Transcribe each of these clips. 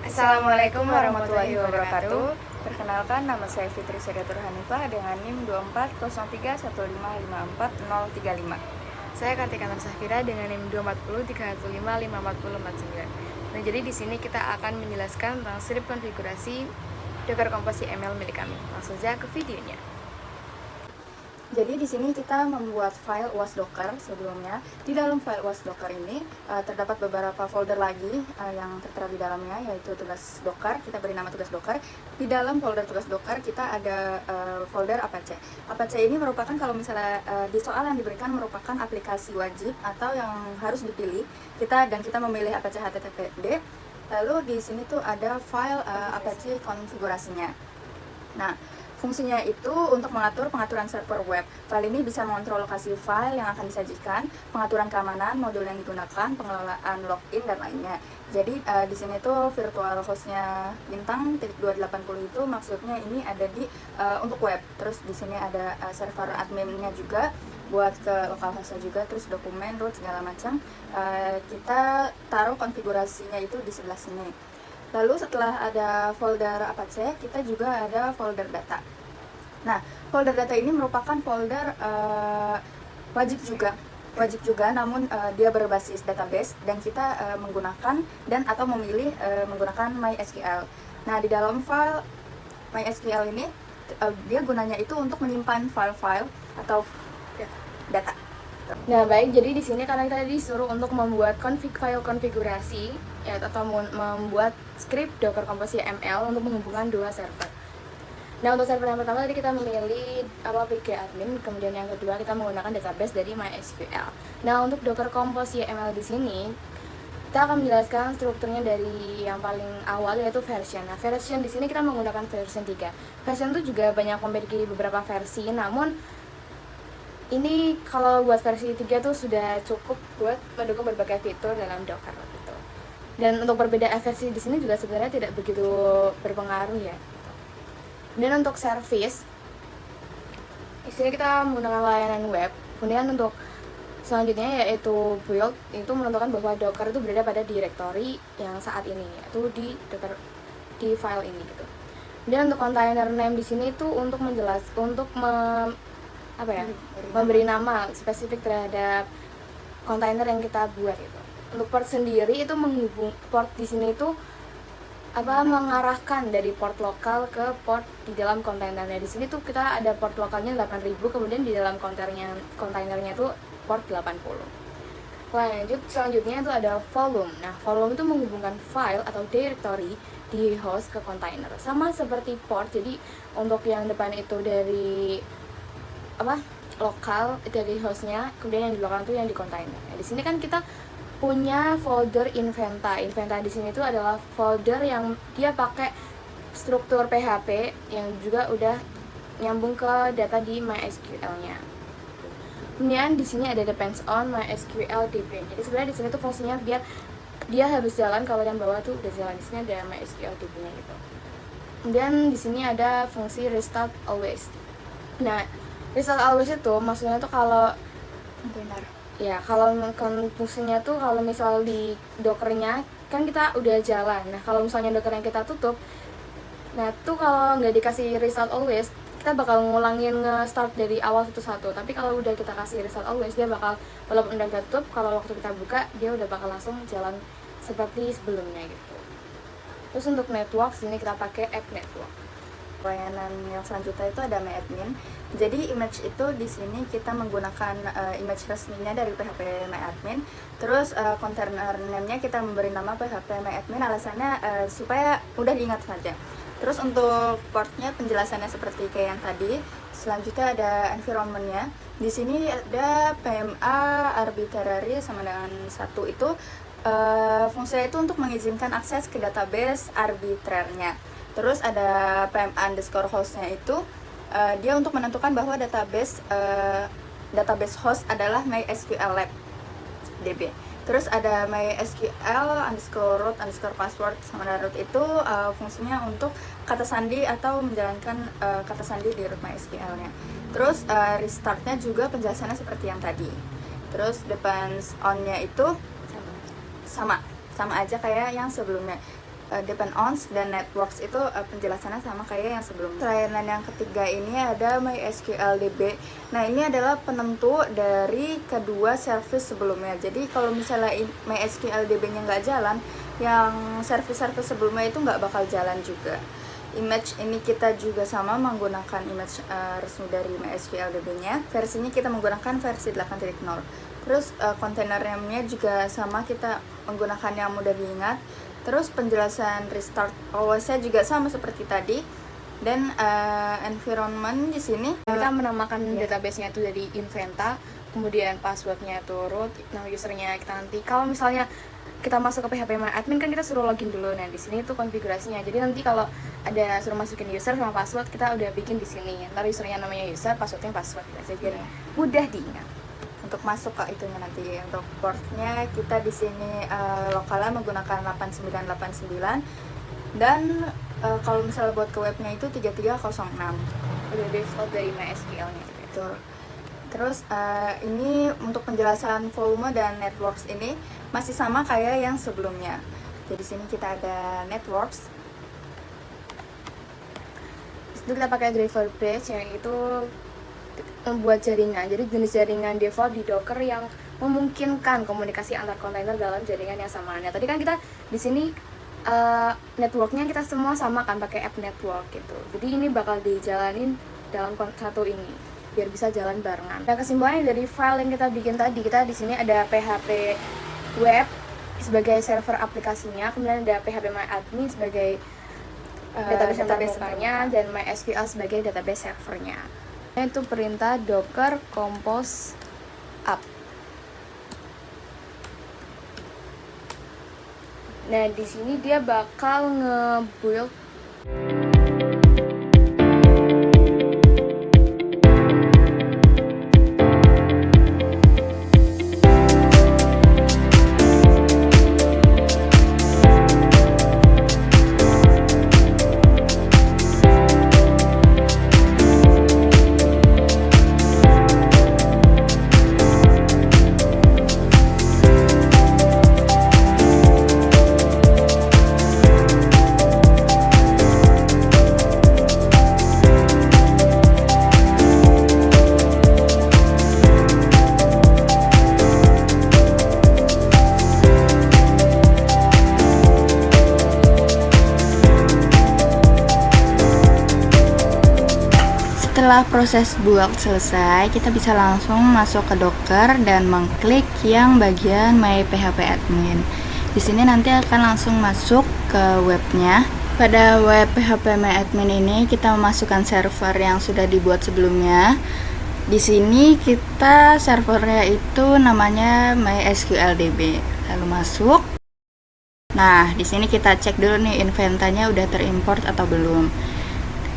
Assalamualaikum warahmatullahi wabarakatuh. Perkenalkan, nama saya Fitri Sedatur Hanifah dengan NIM 240315544035. Saya Kartika Nur Safira dengan NIM 24031555449. Nah, jadi di sini kita akan menjelaskan tentang script konfigurasi Docker Compose YAML milik kami. Langsung saja ke videonya. Jadi di sini kita membuat file was docker sebelumnya. Di dalam file was docker ini terdapat beberapa folder lagi yang tertera di dalamnya, yaitu tugas docker. Kita beri nama tugas docker. Di dalam folder tugas docker kita ada folder Apache. Apache ini merupakan, kalau misalnya di soal yang diberikan, merupakan aplikasi wajib atau yang harus dipilih. Kita memilih Apache HTTPD. Lalu di sini tuh ada file Apache konfigurasinya. Nah, fungsinya itu untuk mengatur pengaturan server web. File ini bisa mengontrol lokasi file yang akan disajikan, pengaturan keamanan, modul yang digunakan, pengelolaan login, dan lainnya. Jadi di sini tuh virtual hostnya bintang 280 itu maksudnya ini ada di untuk web. Terus di sini ada server adminnya juga buat ke lokal hostnya juga, terus dokumen, root, segala macam. Kita taruh konfigurasinya itu di sebelah sini. Lalu setelah ada folder Apache, kita juga ada folder data. Nah, folder data ini merupakan folder wajib juga, namun dia berbasis database dan kita menggunakan atau memilih menggunakan MySQL. Nah, di dalam file MySQL ini dia gunanya itu untuk menyimpan file-file atau data. Nah, baik, jadi di sini karena kita disuruh untuk membuat file konfigurasi ya, atau membuat script Docker Compose YAML untuk menghubungkan dua server. Nah, untuk server yang pertama tadi kita memilih PG admin, kemudian yang kedua kita menggunakan database dari MySQL. Nah, untuk Docker Compose YAML di sini kita akan menjelaskan strukturnya dari yang paling awal, yaitu version. Nah, version di sini kita menggunakan version 3. Version itu juga banyak memiliki beberapa versi, namun ini kalau buat versi 3 tuh sudah cukup buat mendukung berbagai fitur dalam Docker gitu. Dan untuk perbedaan versi di sini juga sebenarnya tidak begitu berpengaruh ya. Dan untuk service, di sini kita menggunakan layanan web. Kemudian untuk selanjutnya yaitu build, itu menentukan bahwa Docker itu berada pada directory yang saat ini, yaitu di Docker di file ini gitu. Dan untuk container name di sini itu untuk memberi nama spesifik terhadap kontainer yang kita buat itu. Untuk port sendiri itu port di sini itu mengarahkan dari port lokal ke port di dalam kontainernya. Di sini tuh kita ada port lokalnya 8000, kemudian di dalam kontainernya itu port 80. Selanjutnya itu ada volume. Nah, volume itu menghubungkan file atau directory di host ke kontainer. Sama seperti port. Jadi untuk yang depan itu dari lokal dari hostnya, kemudian yang di belakang itu yang di kontainer. Nah, di sini kan kita punya folder Inventa. Inventa di sini itu adalah folder yang dia pakai struktur PHP yang juga udah nyambung ke data di MySQL-nya. Kemudian di sini ada depends on MySQL DB. Jadi sebenarnya di sini tuh fungsinya biar dia harus jalan kalau yang bawah tuh udah jalan. Di sini ada MySQL DB-nya gitu. Kemudian di sini ada fungsi restart always. Nah, restart always itu maksudnya tuh kalau fungsinya tuh kalau misal di dockernya kan kita udah jalan. Nah, kalau misalnya dockernya kita tutup, nah tuh kalau nggak dikasih restart always, kita bakal ngulangin nge-start dari awal satu-satu. Tapi kalau udah kita kasih restart always, dia bakal, walaupun udah tutup, kalau waktu kita buka dia udah bakal langsung jalan seperti sebelumnya gitu. Terus untuk network, sini kita pakai app network. Layanan yang selanjutnya itu ada MyAdmin. Jadi image itu di sini kita menggunakan image resminya dari PHP MyAdmin. Terus container name-nya kita memberi nama PHP MyAdmin, alasannya supaya mudah diingat saja. Terus untuk portnya penjelasannya seperti kayak yang tadi. Selanjutnya ada environment-nya. Di sini ada PMA arbitrary sama dengan 1 itu fungsinya itu untuk mengizinkan akses ke database arbitrarnya. Terus ada PMA_hostnya itu dia untuk menentukan bahwa database host adalah MySQL Lab DB. Terus ada MySQL_root_password sama dengan root itu fungsinya untuk kata sandi atau menjalankan kata sandi di root MySQL-nya. Terus restartnya juga penjelasannya seperti yang tadi. Terus depends on-nya itu sama aja kayak yang sebelumnya. depend on dan networks itu penjelasannya sama kayak yang sebelumnya. Layanan yang ketiga ini ada MySQLDB. Nah, ini adalah penentu dari kedua service sebelumnya. Jadi kalau misalnya MySQLDB-nya nggak jalan, yang service-service sebelumnya itu nggak bakal jalan juga. Image ini kita juga sama menggunakan image resmi dari MySQLDB-nya. Versinya kita menggunakan versi 8.0. Terus container name-nya juga sama, kita menggunakan yang mudah diingat. Terus penjelasan restart OS-nya juga sama seperti tadi. Dan environment di sini kita menamakan database-nya itu dari Inventa, kemudian password-nya itu root, nama usernya kita nanti kalau misalnya kita masuk ke PHP My Admin kan kita suruh login dulu. Nah, di sini tuh konfigurasinya. Jadi nanti kalau ada suruh masukin user sama password, kita udah bikin di sini. Ntar usernya namanya user, passwordnya password. Jadi mudah diingat. Untuk masuk ke itunya nanti, untuk portnya kita di sini lokalnya menggunakan 8989 dan kalau misalnya buat ke webnya itu 3306. Udah default dari MySQL-nya. Betul. Terus ini untuk penjelasan volume dan networks ini masih sama kayak yang sebelumnya. Jadi sini kita ada networks. Itu kita pakai driver bridge yang itu membuat jaringan. Jadi jenis jaringan default di Docker yang memungkinkan komunikasi antar kontainer dalam jaringan yang sama. Nah, tadi kan kita di sini networknya kita semua sama kan pakai app network gitu. Jadi ini bakal dijalanin dalam satu ini biar bisa jalan barengan. Nah, kesimpulannya dari file yang kita bikin tadi, kita di sini ada PHP web sebagai server aplikasinya, kemudian ada PHP My Admin sebagai database termukanya dan MySQL sebagai database servernya. Itu perintah docker compose up. Nah, di sini dia bakal nge-build Setelah proses build selesai, kita bisa langsung masuk ke Docker dan mengklik yang bagian My PHP Admin. Di sini nanti akan langsung masuk ke webnya. Pada web PHP My Admin ini kita memasukkan server yang sudah dibuat sebelumnya. Di sini kita servernya itu namanya MySQLDB. Lalu masuk. Nah, di sini kita cek dulu nih inventanya udah terimport atau belum.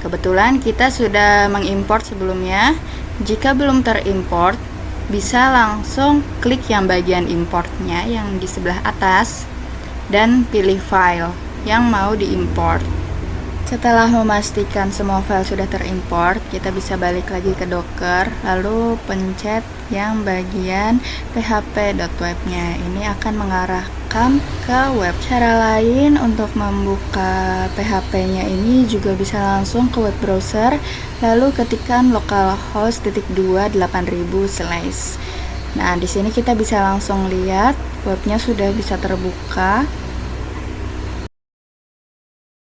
Kebetulan kita sudah mengimport sebelumnya. Jika belum terimport, bisa langsung klik yang bagian importnya yang di sebelah atas dan pilih file yang mau diimport. Setelah memastikan semua file sudah terimport, kita bisa balik lagi ke Docker, lalu pencet yang bagian php.webnya. Ini akan mengarahkan ke web. Cara lain untuk membuka PHP-nya ini juga bisa langsung ke web browser, lalu ketikkan localhost 2 8000/. Nah, di sini kita bisa langsung lihat webnya sudah bisa terbuka.